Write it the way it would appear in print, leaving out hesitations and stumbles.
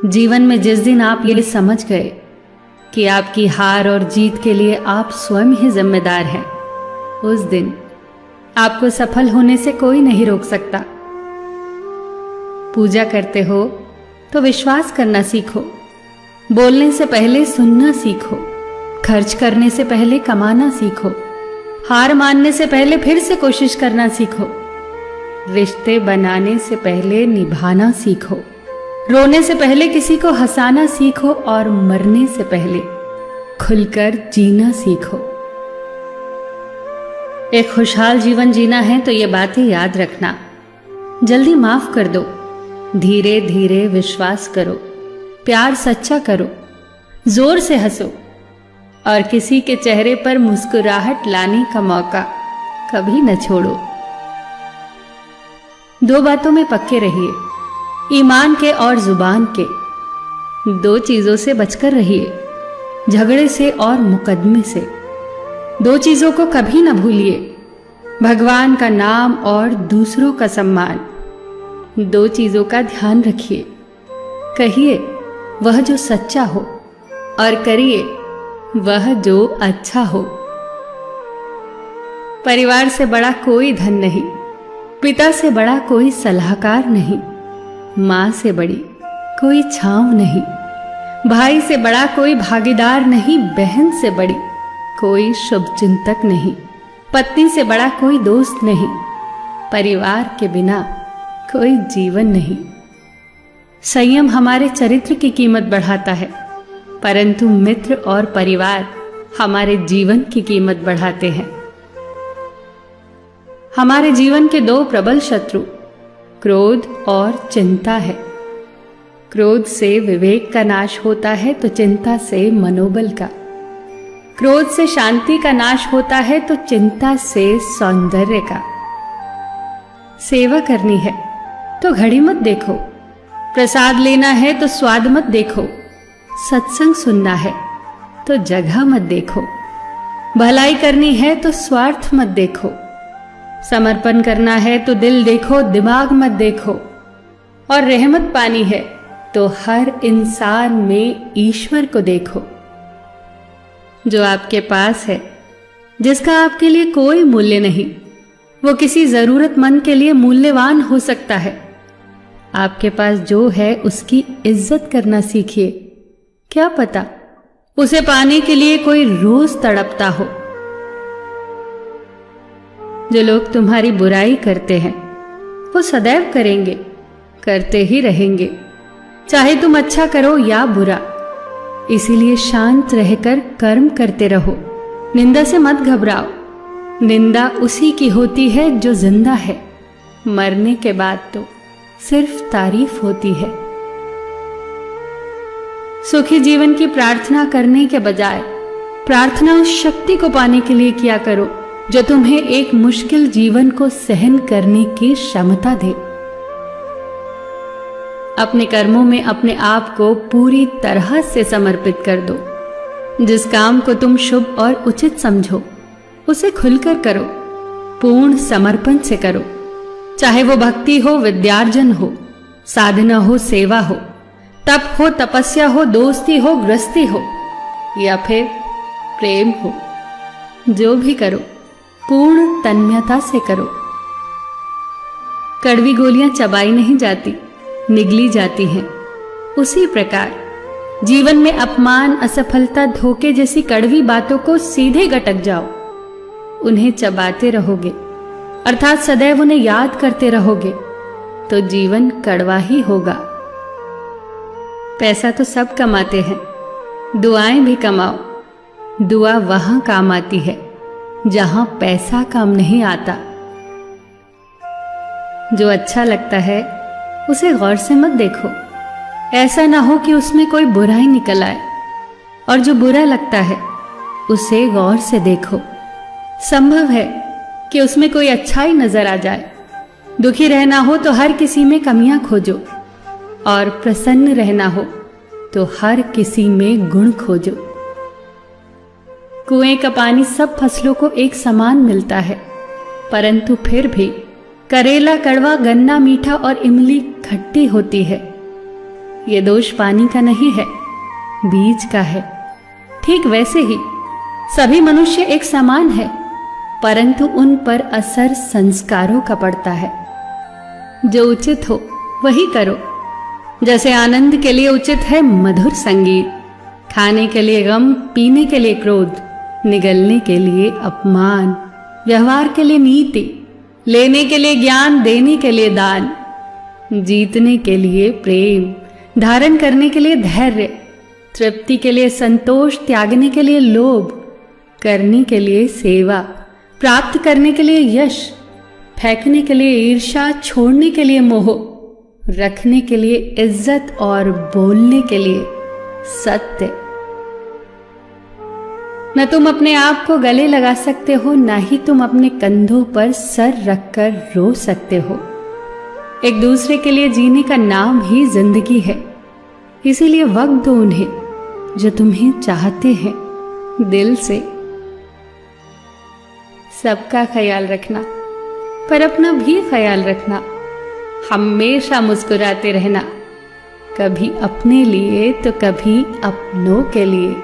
जीवन में जिस दिन आप ये समझ गए कि आपकी हार और जीत के लिए आप स्वयं ही जिम्मेदार हैं, उस दिन आपको सफल होने से कोई नहीं रोक सकता। पूजा करते हो तो विश्वास करना सीखो, बोलने से पहले सुनना सीखो, खर्च करने से पहले कमाना सीखो, हार मानने से पहले फिर से कोशिश करना सीखो, रिश्ते बनाने से पहले निभाना सीखो, रोने से पहले किसी को हंसाना सीखो और मरने से पहले खुलकर जीना सीखो। एक खुशहाल जीवन जीना है तो ये बातें याद रखना। जल्दी माफ कर दो, धीरे धीरे विश्वास करो, प्यार सच्चा करो, जोर से हंसो और किसी के चेहरे पर मुस्कुराहट लाने का मौका कभी न छोड़ो। दो बातों में पक्के रहिए, ईमान के और जुबान के। दो चीजों से बचकर रहिए, झगड़े से और मुकदमे से। दो चीजों को कभी न भूलिए, भगवान का नाम और दूसरों का सम्मान। दो चीजों का ध्यान रखिए, कहिए वह जो सच्चा हो और करिए वह जो अच्छा हो। परिवार से बड़ा कोई धन नहीं, पिता से बड़ा कोई सलाहकार नहीं, मां से बड़ी कोई छांव नहीं, भाई से बड़ा कोई भागीदार नहीं, बहन से बड़ी कोई शुभचिंतक नहीं, पत्नी से बड़ा कोई दोस्त नहीं, परिवार के बिना कोई जीवन नहीं। संयम हमारे चरित्र की कीमत बढ़ाता है, परंतु मित्र और परिवार हमारे जीवन की कीमत बढ़ाते हैं। हमारे जीवन के दो प्रबल शत्रु क्रोध और चिंता है। क्रोध से विवेक का नाश होता है तो चिंता से मनोबल का। क्रोध से शांति का नाश होता है तो चिंता से सौंदर्य का। सेवा करनी है तो घड़ी मत देखो, प्रसाद लेना है तो स्वाद मत देखो, सत्संग सुनना है तो जगह मत देखो, भलाई करनी है तो स्वार्थ मत देखो, समर्पण करना है तो दिल देखो, दिमाग मत देखो, और रहमत पानी है तो हर इंसान में ईश्वर को देखो। जो आपके पास है, जिसका आपके लिए कोई मूल्य नहीं, वो किसी जरूरतमंद के लिए मूल्यवान हो सकता है। आपके पास जो है उसकी इज्जत करना सीखिए, क्या पता उसे पाने के लिए कोई रोज तड़पता हो। जो लोग तुम्हारी बुराई करते हैं वो सदैव करेंगे, करते ही रहेंगे, चाहे तुम अच्छा करो या बुरा। इसीलिए शांत रहकर कर्म करते रहो, निंदा से मत घबराओ। निंदा उसी की होती है जो जिंदा है, मरने के बाद तो सिर्फ तारीफ होती है। सुखी जीवन की प्रार्थना करने के बजाय प्रार्थना उस शक्ति को पाने के लिए किया करो जो तुम्हें एक मुश्किल जीवन को सहन करने की क्षमता दे। अपने कर्मों में अपने आप को पूरी तरह से समर्पित कर दो। जिस काम को तुम शुभ और उचित समझो उसे खुलकर करो, पूर्ण समर्पण से करो। चाहे वो भक्ति हो, विद्यार्जन हो, साधना हो, सेवा हो, तप हो, तपस्या हो, दोस्ती हो, गृहस्थी हो या फिर प्रेम हो, जो भी करो पूर्ण तन्मयता से करो। कड़वी गोलियां चबाई नहीं जाती, निगली जाती हैं। उसी प्रकार जीवन में अपमान, असफलता, धोखे जैसी कड़वी बातों को सीधे गटक जाओ। उन्हें चबाते रहोगे, अर्थात सदैव उन्हें याद करते रहोगे, तो जीवन कड़वा ही होगा। पैसा तो सब कमाते हैं, दुआएं भी कमाओ। दुआ वहां काम आती है जहां पैसा काम नहीं आता। जो अच्छा लगता है उसे गौर से मत देखो, ऐसा ना हो कि उसमें कोई बुराई निकल आए, और जो बुरा लगता है उसे गौर से देखो। संभव है कि उसमें कोई अच्छाई नजर आ जाए। दुखी रहना हो तो हर किसी में कमियां खोजो, और प्रसन्न रहना हो तो हर किसी में गुण खोजो। कुएं का पानी सब फसलों को एक समान मिलता है, परंतु फिर भी करेला कड़वा, गन्ना मीठा और इमली खट्टी होती है। ये दोष पानी का नहीं है, बीज का है। ठीक वैसे ही सभी मनुष्य एक समान है, परंतु उन पर असर संस्कारों का पड़ता है। जो उचित हो वही करो। जैसे आनंद के लिए उचित है मधुर संगीत, खाने के लिए गम, पीने के लिए क्रोध, निगलने के लिए अपमान, व्यवहार के लिए नीति, लेने के लिए ज्ञान, देने के लिए दान, जीतने के लिए प्रेम, धारण करने के लिए धैर्य, तृप्ति के लिए संतोष, त्यागने के लिए लोभ, करने के लिए सेवा, प्राप्त करने के लिए यश, फेंकने के लिए ईर्ष्या, छोड़ने के लिए मोह, रखने के लिए इज्जत और बोलने के लिए सत्य। न तुम अपने आप को गले लगा सकते हो, ना ही तुम अपने कंधों पर सर रखकर रो सकते हो। एक दूसरे के लिए जीने का नाम ही जिंदगी है। इसीलिए वक्त दो उन्हें जो तुम्हें चाहते हैं दिल से। सबका ख्याल रखना, पर अपना भी ख्याल रखना। हमेशा मुस्कुराते रहना, कभी अपने लिए तो कभी अपनों के लिए।